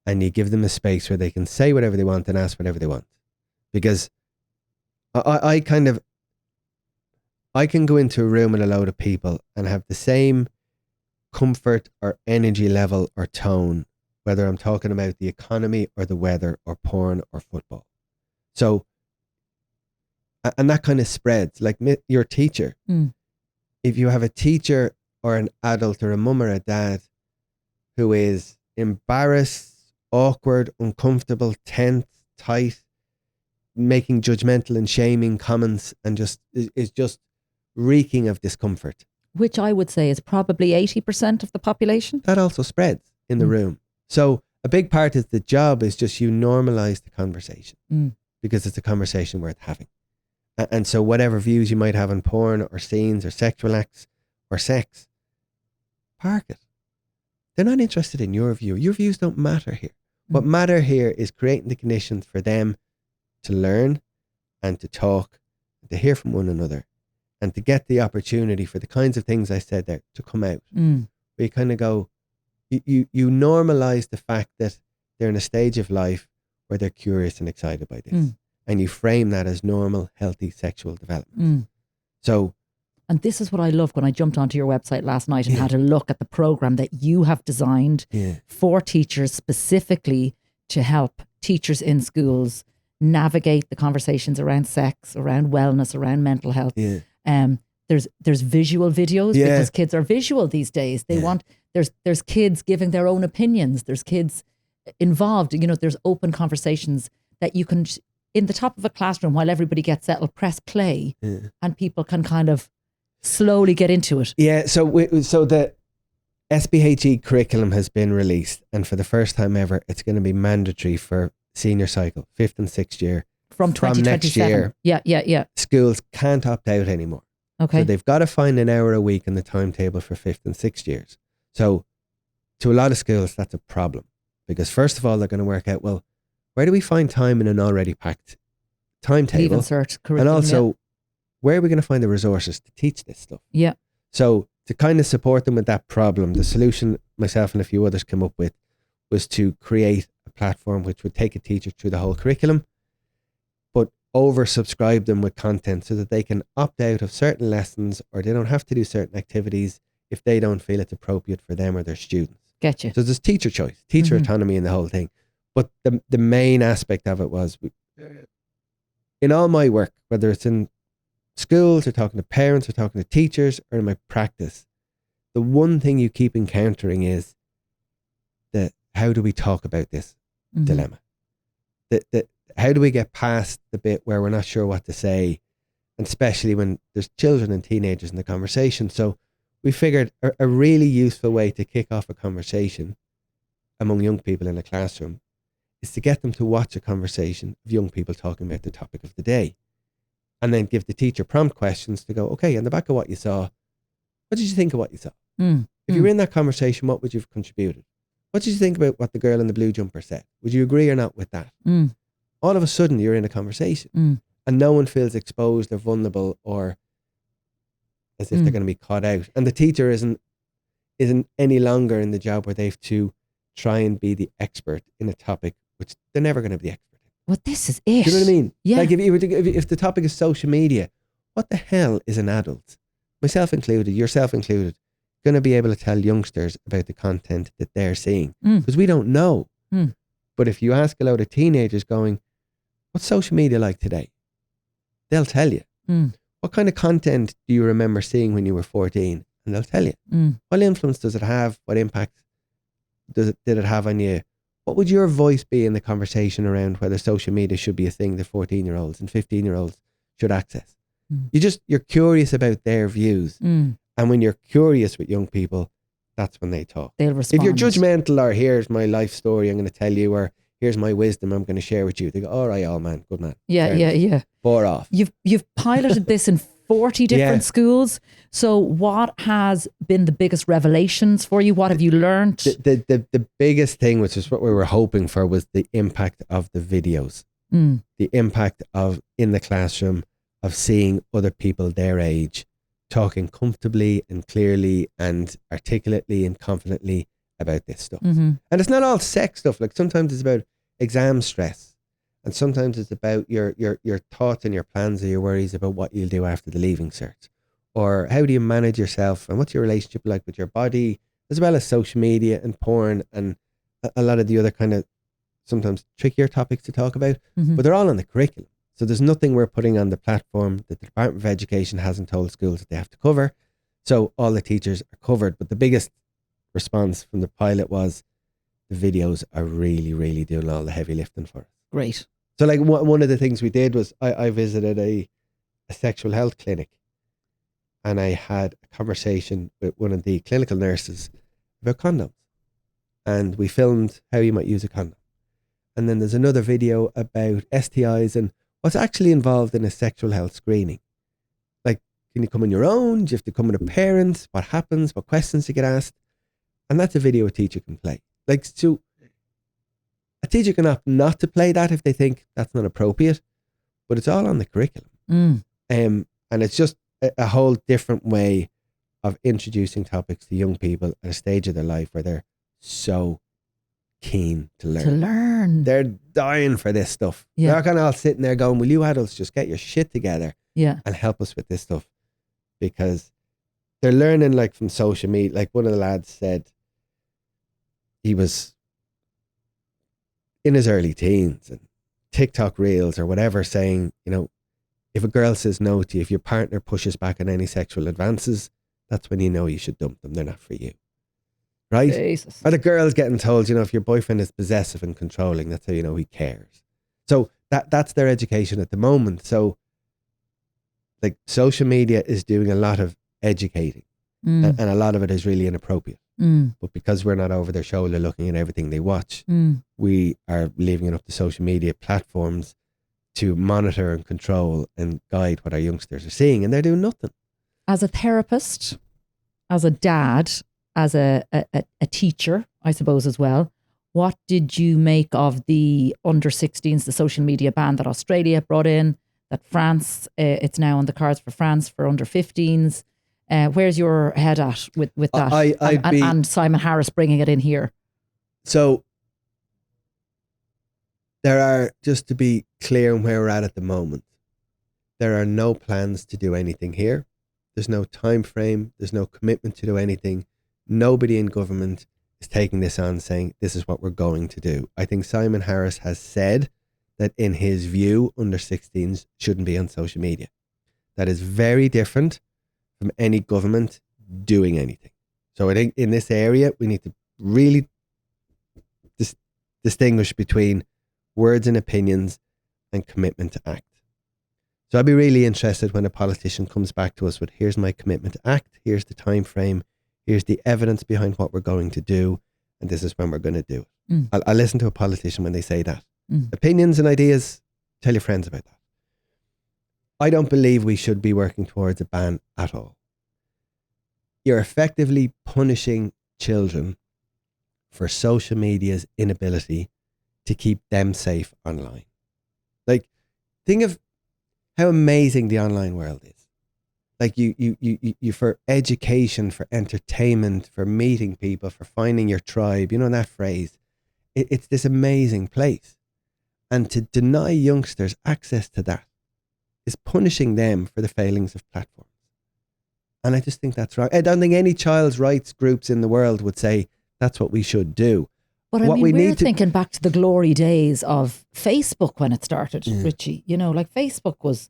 B: And you give them a space where they can say whatever they want and ask whatever they want. Because I can go into a room with a load of people and have the same comfort or energy level or tone, whether I'm talking about the economy or the weather or porn or football. So, and that kind of spreads, like your teacher. If you have a teacher or an adult or a mum or a dad who is embarrassed, awkward, uncomfortable, tense, tight, making judgmental and shaming comments and just is just reeking of discomfort.
A: Which I would say is probably 80% of the population.
B: That also spreads in the room. So a big part of the job is just you normalize the conversation because it's a conversation worth having. And so whatever views you might have on porn or scenes or sexual acts or sex, park it. They're not interested in your view. Your views don't matter here. What matter here is creating the conditions for them to learn and to talk, and to hear from one another, and to get the opportunity for the kinds of things I said there to come out. Where you kind of go, you normalize the fact that they're in a stage of life where they're curious and excited by this. And you frame that as normal, healthy sexual development. So,
A: and this is what I loved when I jumped onto your website last night and had a look at the program that you have designed for teachers specifically to help teachers in schools navigate the conversations around sex, around wellness, around mental health. There's visual videos because kids are visual these days. They want, there's kids giving their own opinions. There's kids involved, there's open conversations that you can, in the top of a classroom while everybody gets settled, press play and people can kind of slowly get into it.
B: So the SPHE curriculum has been released, and for the first time ever, it's going to be mandatory for senior cycle, 5th and 6th year.
A: From 2027.
B: Next year, schools can't opt out anymore.
A: Okay.
B: So they've got to find an hour a week in the timetable for 5th and 6th years. So to a lot of schools, that's a problem because first of all, they're going to work out, well, where do we find time in an already packed timetable?
A: Leave insert curriculum,
B: and also, where are we going to find the resources to teach this stuff?
A: Yeah.
B: So to kind of support them with that problem, the solution myself and a few others came up with was to create a platform which would take a teacher through the whole curriculum, but oversubscribe them with content so that they can opt out of certain lessons, or they don't have to do certain activities if they don't feel it's appropriate for them or their students.
A: Getcha.
B: So there's teacher choice, teacher autonomy in the whole thing. But the main aspect of it was, in all my work, whether it's in schools or talking to parents or talking to teachers or in my practice, the one thing you keep encountering is how do we talk about this dilemma? How do we get past the bit where we're not sure what to say, and especially when there's children and teenagers in the conversation. So we figured a really useful way to kick off a conversation among young people in a classroom is to get them to watch a conversation of young people talking about the topic of the day, and then give the teacher prompt questions to go, okay, on the back of what you saw, what did you think of what you saw? If you were in that conversation, what would you have contributed? What did you think about what the girl in the blue jumper said? Would you agree or not with that? All of a sudden, you're in a conversation and no one feels exposed or vulnerable or as if they're going to be caught out. And the teacher isn't any longer in the job where they have to try and be the expert in a topic, which they're never going to be the expert in.
A: Well, this is it.
B: Do you know what I mean?
A: Yeah.
B: Like if the topic is social media, what the hell is an adult, myself included, yourself included, going to be able to tell youngsters about the content that they're seeing? Because we don't know. But if you ask a load of teenagers going, what's social media like today? They'll tell you. What kind of content do you remember seeing when you were 14? And they'll tell you. What influence does it have? What impact did it have on you? What would your voice be in the conversation around whether social media should be a thing that 14-year-olds and 15-year-olds should access? You're curious about their views. And when you're curious with young people, that's when they talk.
A: They'll respond.
B: If you're judgmental, or here's my life story I'm going to tell you, or here's my wisdom I'm going to share with you, they go, all right, old man, good man.
A: Yeah.
B: Bore off.
A: You've piloted this in 40 different schools. So what has been the biggest revelations for you? What have you learned?
B: The biggest thing, which is what we were hoping for, was the impact of the videos. The impact of, in the classroom, of seeing other people their age talking comfortably and clearly and articulately and confidently about this stuff. And it's not all sex stuff. Like sometimes it's about exam stress, and sometimes it's about your thoughts and your plans or your worries about what you'll do after the leaving cert, or how do you manage yourself and what's your relationship like with your body, as well as social media and porn and a lot of the other kind of sometimes trickier topics to talk about. But they're all on the curriculum. So there's nothing we're putting on the platform that the Department of Education hasn't told schools that they have to cover. So all the teachers are covered. But the biggest response from the pilot was the videos are really, really doing all the heavy lifting for us.
A: Great.
B: So like one of the things we did was I visited a sexual health clinic, and I had a conversation with one of the clinical nurses about condoms. And we filmed how you might use a condom. And then there's another video about STIs and what's actually involved in a sexual health screening. Like, can you come on your own? Do you have to come with a parent? What happens? What questions you get asked? And that's a video a teacher can play. Like, so a teacher can opt not to play that if they think that's not appropriate, but it's all on the curriculum. And it's just a whole different way of introducing topics to young people at a stage of their life where they're so keen to learn. They're dying for this stuff. They're not kind of all sitting there going, will you adults just get your shit together and help us with this stuff? Because they're learning like from social media. Like one of the lads said he was in his early teens and TikTok reels or whatever saying, you know, if a girl says no to you, if your partner pushes back on any sexual advances, that's when you know you should dump them. They're not for you. Right?
A: Jesus.
B: Or the girl's getting told, you know, if your boyfriend is possessive and controlling, that's how you know he cares. So that's their education at the moment. So like social media is doing a lot of educating and a lot of it is really inappropriate. But because we're not over their shoulder looking at everything they watch, we are leaving it up to social media platforms to monitor and control and guide what our youngsters are seeing, and they're doing nothing.
A: As a therapist, as a dad, as a teacher, I suppose as well, what did you make of the under 16s, the social media ban that Australia brought in, that France, it's now on the cards for France for under 15s? Where's your head at with that? And Simon Harris bringing it in here.
B: So there are, just to be clear on where we're at the moment, there are no plans to do anything here. There's no time frame. There's no commitment to do anything. Nobody in government is taking this on saying this is what we're going to do. I think Simon Harris has said that in his view, under 16s shouldn't be on social media. That is very different from any government doing anything. So I think in this area, we need to really distinguish between words and opinions and commitment to act. So I'd be really interested when a politician comes back to us with, here's my commitment to act, here's the time frame, here's the evidence behind what we're going to do, and this is when we're going to do it. I'll listen to a politician when they say that. Opinions and ideas, tell your friends about that. I don't believe we should be working towards a ban at all. You're effectively punishing children for social media's inability to keep them safe online. Like, think of how amazing the online world is. Like you for education, for entertainment, for meeting people, for finding your tribe, you know that phrase. It's this amazing place. And to deny youngsters access to that is punishing them for the failings of platforms. And I just think that's wrong. I don't think any child's rights groups in the world would say that's what we should do.
A: But I mean, we're thinking back to the glory days of Facebook when it started, Richie. You know, like Facebook was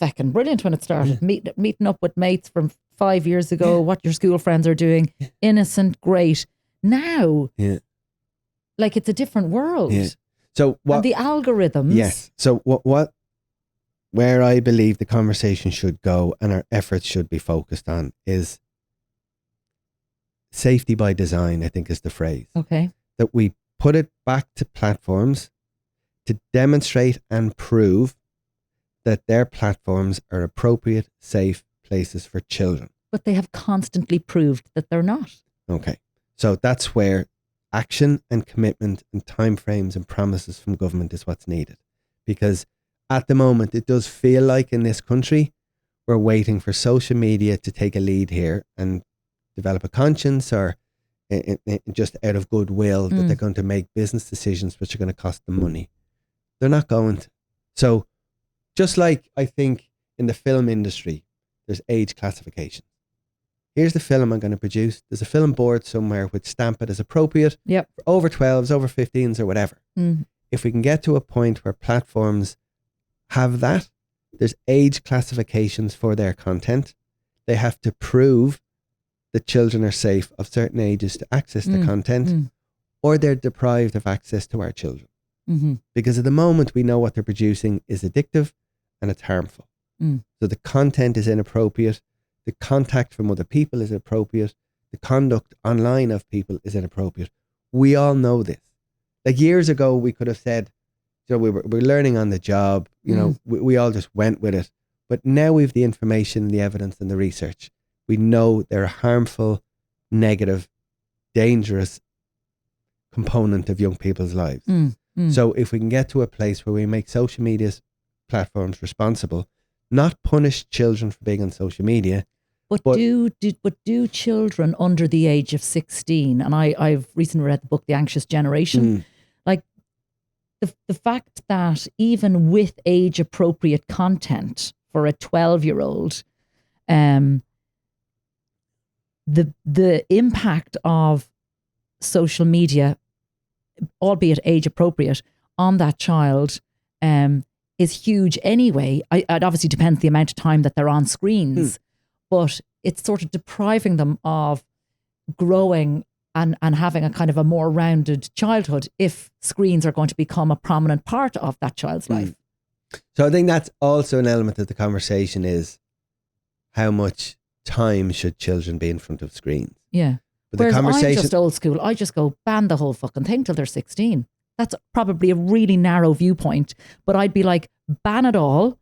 A: feckin' brilliant when it started. Meeting up with mates from 5 years ago, what your school friends are doing. Innocent, great. Now, like it's a different world. Yeah.
B: So what?
A: And the algorithms.
B: Yes. So where I believe the conversation should go and our efforts should be focused on is safety by design, I think is the phrase.
A: Okay.
B: That we put it back to platforms to demonstrate and prove that their platforms are appropriate, safe places for children.
A: But they have constantly proved that they're not.
B: Okay. So that's where action and commitment and timeframes and promises from government is what's needed. Because at the moment, it does feel like in this country, we're waiting for social media to take a lead here and develop a conscience or just out of goodwill that they're going to make business decisions which are going to cost them money. They're not going to. So just like I think in the film industry, there's age classification. Here's the film I'm going to produce. There's a film board somewhere which stamp it as appropriate for over 12s, over 15s or whatever. If we can get to a point where platforms have that, there's age classifications for their content. They have to prove that children are safe of certain ages to access the content or they're deprived of access to our children. Because at the moment we know what they're producing is addictive and it's harmful. So the content is inappropriate. The contact from other people is inappropriate. The conduct online of people is inappropriate. We all know this. Like years ago, we could have said, you know, we're learning on the job, you know, we all just went with it. But now we have the information, the evidence and the research. We know they're a harmful, negative, dangerous component of young people's lives. So if we can get to a place where we make social media platforms responsible, not punish children for being on social media.
A: But do children under the age of 16, and I've recently read the book, The Anxious Generation, like the fact that even with age appropriate content for a 12-year-old, the impact of social media, albeit age appropriate, on that child is huge anyway. It obviously depends the amount of time that they're on screens, but it's sort of depriving them of growing and having a kind of a more rounded childhood if screens are going to become a prominent part of that child's life.
B: So I think that's also an element of the conversation is how much time should children be in front of screens? Yeah. But
A: whereas I'm just old school. I just go ban the whole fucking thing till they're 16. That's probably a really narrow viewpoint, but I'd be like, ban it all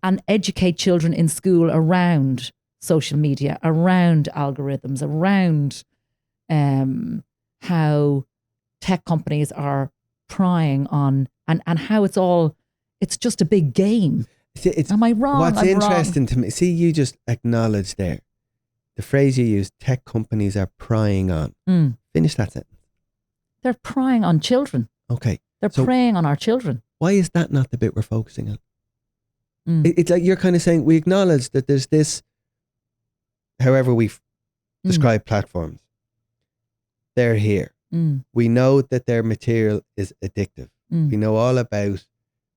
A: and educate children in school around social media, around algorithms, around how tech companies are prying on and how it's just a big game.
B: Am I wrong? What's interesting to me, see, you just acknowledged there, the phrase you use, tech companies are prying on. Finish that sentence.
A: They're prying on children.
B: Okay.
A: They're preying on our children.
B: Why is that not the bit we're focusing on? It's like you're kind of saying, we acknowledge that there's this, however we describe platforms, they're here. We know that their material is addictive. We know all about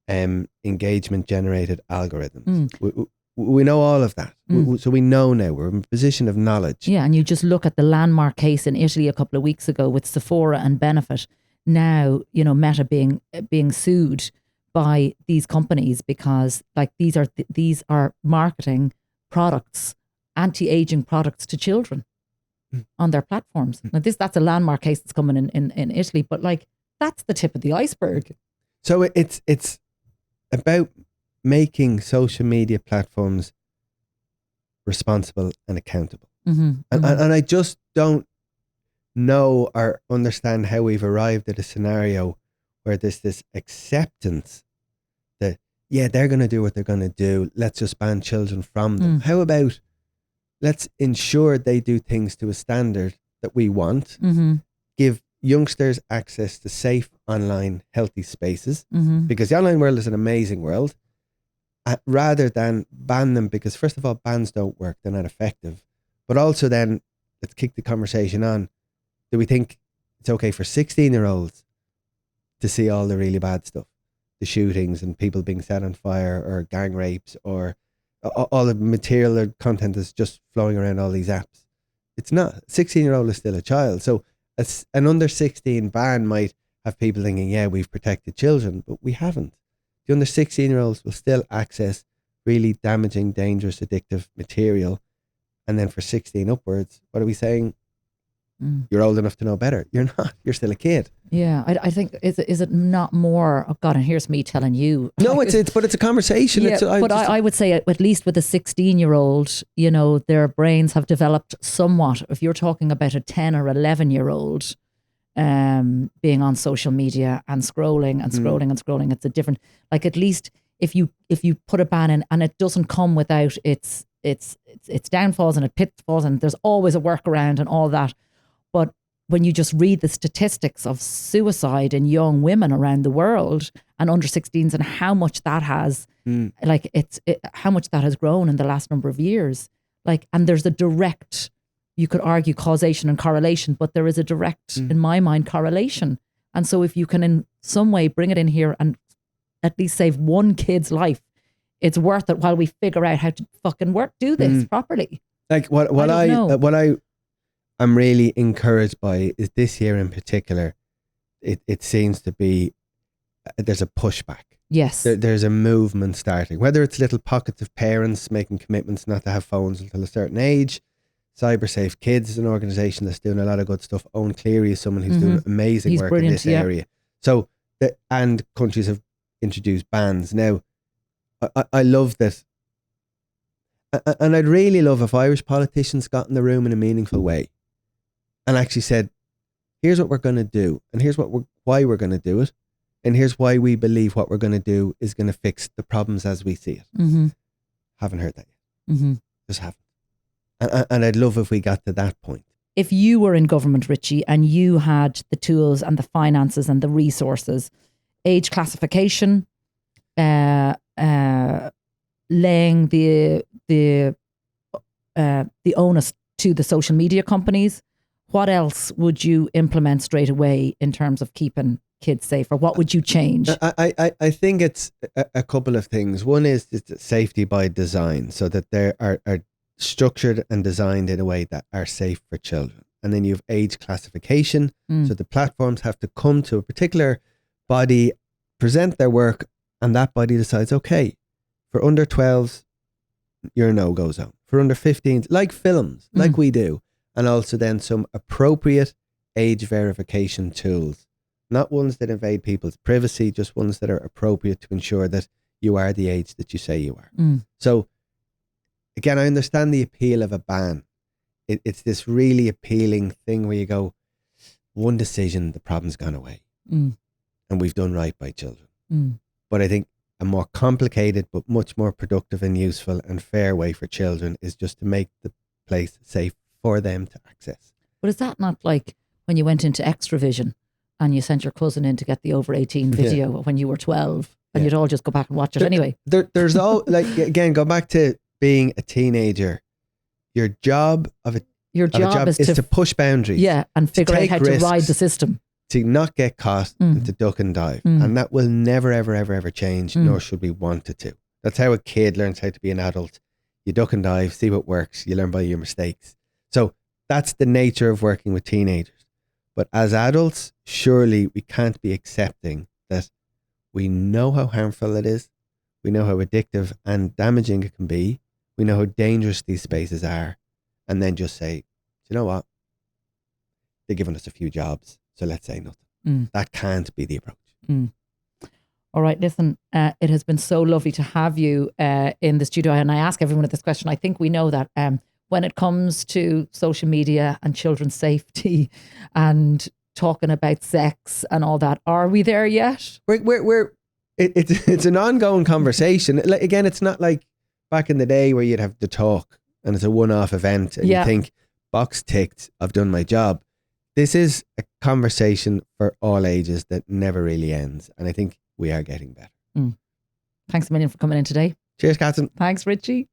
B: engagement generated algorithms. We know all of that. So we know now, we're in a position of knowledge.
A: Yeah, and you just look at the landmark case in Italy a couple of weeks ago with Sephora and Benefit. Now, you know, Meta being sued by these companies because like these are marketing products, anti-aging products to children on their platforms. Now that's a landmark case that's coming in Italy, but like that's the tip of the iceberg.
B: So it's about making social media platforms responsible and accountable. And I just don't know or understand how we've arrived at a scenario where there's this acceptance that, yeah, they're going to do what they're going to do. Let's just ban children from them. How about let's ensure they do things to a standard that we want, give youngsters access to safe online healthy spaces, because the online world is an amazing world, rather than ban them, because first of all, bans don't work, they're not effective. But also then, let's kick the conversation on. Do we think it's okay for 16-year-olds to see all the really bad stuff? The shootings and people being set on fire, or gang rapes, or all the material or content that's just flowing around all these apps. It's not. 16-year-old is still a child. So an under 16 ban might have people thinking, yeah, we've protected children, but we haven't. The under 16-year-olds will still access really damaging, dangerous, addictive material. And then for 16 upwards, what are we saying? You're old enough to know better. You're not. You're still a kid.
A: Yeah, I think is it not more? Oh God, and here's me telling you.
B: No, it's a conversation.
A: Yeah, I would say at least with a 16-year-old, you know, their brains have developed somewhat. If you're talking about a 10 or 11-year-old, being on social media and scrolling, it's a different. Like at least if you put a ban in, and it doesn't come without its downfalls and its pitfalls, and there's always a workaround and all that. But when you just read the statistics of suicide in young women around the world and under 16s, and how much that has, how much that has grown in the last number of years, like, and there's a direct, you could argue causation and correlation, but there is a direct, in my mind, correlation. And so if you can in some way bring it in here and at least save one kid's life, it's worth it while we figure out how to fucking do this properly.
B: Like what I'm really encouraged by is this year in particular, it seems to be, there's a pushback.
A: Yes.
B: There's a movement starting, whether it's little pockets of parents making commitments not to have phones until a certain age. Cyber Safe Kids is an organisation that's doing a lot of good stuff. Owen Cleary is someone who's doing amazing work in this area. So, and countries have introduced bans. Now, I love that. And I'd really love if Irish politicians got in the room in a meaningful way and actually said, here's what we're going to do, and here's why we're going to do it, and here's why we believe what we're going to do is going to fix the problems as we see it. Haven't heard that yet. Just haven't. And I'd love if we got to that point.
A: If you were in government, Richie, and you had the tools and the finances and the resources, age classification, laying the onus to the social media companies, what else would you implement straight away in terms of keeping kids safe, or what would you change?
B: I think it's a couple of things. One is safety by design, so that they are structured and designed in a way that are safe for children. And then you have age classification, so the platforms have to come to a particular body, present their work, and that body decides, okay, for under 12s, you're a no-go zone. For under 15s, like films, like we do. And also then some appropriate age verification tools. Not ones that invade people's privacy, just ones that are appropriate to ensure that you are the age that you say you are. So, again, I understand the appeal of a ban. It's this really appealing thing where you go, one decision, the problem's gone away. And we've done right by children. But I think a more complicated but much more productive and useful and fair way for children is just to make the place safe for them to access.
A: But is that not like when you went into Extravision and you sent your cousin in to get the over 18 video when you were 12 and you'd all just go back and watch it anyway?
B: There's all, like, again, go back to being a teenager. Your job is to push boundaries.
A: Yeah, and figure out how to ride the system.
B: To not get caught and to duck and dive. And that will never, ever, ever, ever change, nor should we want it to. That's how a kid learns how to be an adult. You duck and dive, see what works. You learn by your mistakes. So that's the nature of working with teenagers. But as adults, surely we can't be accepting that we know how harmful it is. We know how addictive and damaging it can be. We know how dangerous these spaces are. And then just say, you know what? They're giving us a few jobs, so let's say nothing. That can't be the approach.
A: All right, listen, it has been so lovely to have you in the studio. And I ask everyone this question. I think we know that when it comes to social media and children's safety and talking about sex and all that, are we there yet?
B: It's an ongoing conversation. Like, again, it's not like back in the day where you'd have the talk and it's a one-off event and you think, box ticked, I've done my job. This is a conversation for all ages that never really ends. And I think we are getting better.
A: Thanks a million for coming in today.
B: Cheers, Kathryn.
A: Thanks, Richie.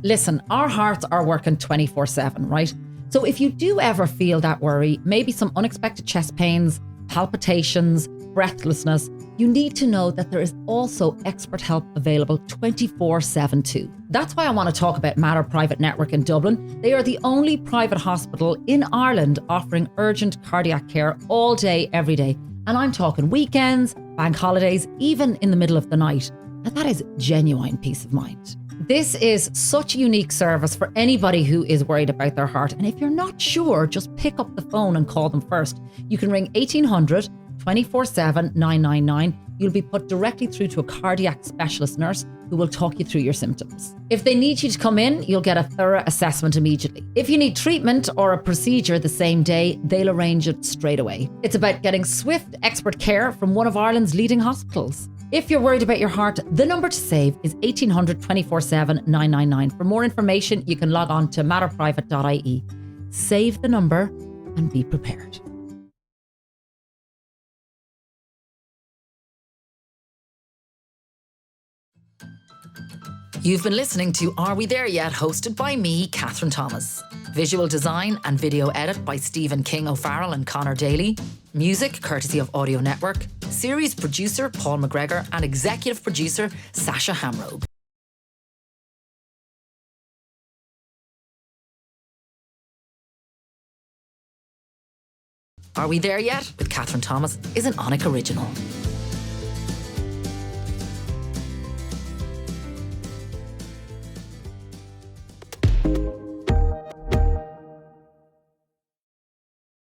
A: Listen, our hearts are working 24/7, right? So if you do ever feel that worry, maybe some unexpected chest pains, palpitations, breathlessness, you need to know that there is also expert help available 24/7 too. That's why I want to talk about Matter Private Network in Dublin. They are the only private hospital in Ireland offering urgent cardiac care all day, every day. And I'm talking weekends, bank holidays, even in the middle of the night. And that is genuine peace of mind. This is such a unique service for anybody who is worried about their heart. And if you're not sure, just pick up the phone and call them first. You can ring 1800 24/7 999. You'll be put directly through to a cardiac specialist nurse who will talk you through your symptoms. If they need you to come in, you'll get a thorough assessment immediately. If you need treatment or a procedure the same day, they'll arrange it straight away. It's about getting swift, expert care from one of Ireland's leading hospitals. If you're worried about your heart, the number to save is 1800 24/7 999. For more information, you can log on to matterprivate.ie. Save the number and be prepared. You've been listening to Are We There Yet? Hosted by me, Kathryn Thomas. Visual design and video edit by Stephen King O'Farrell and Connor Daly. Music courtesy of Audio Network. Series producer Paul McGregor and executive producer Sasha Hamrogue. Are We There Yet? With Kathryn Thomas is an Onyx original.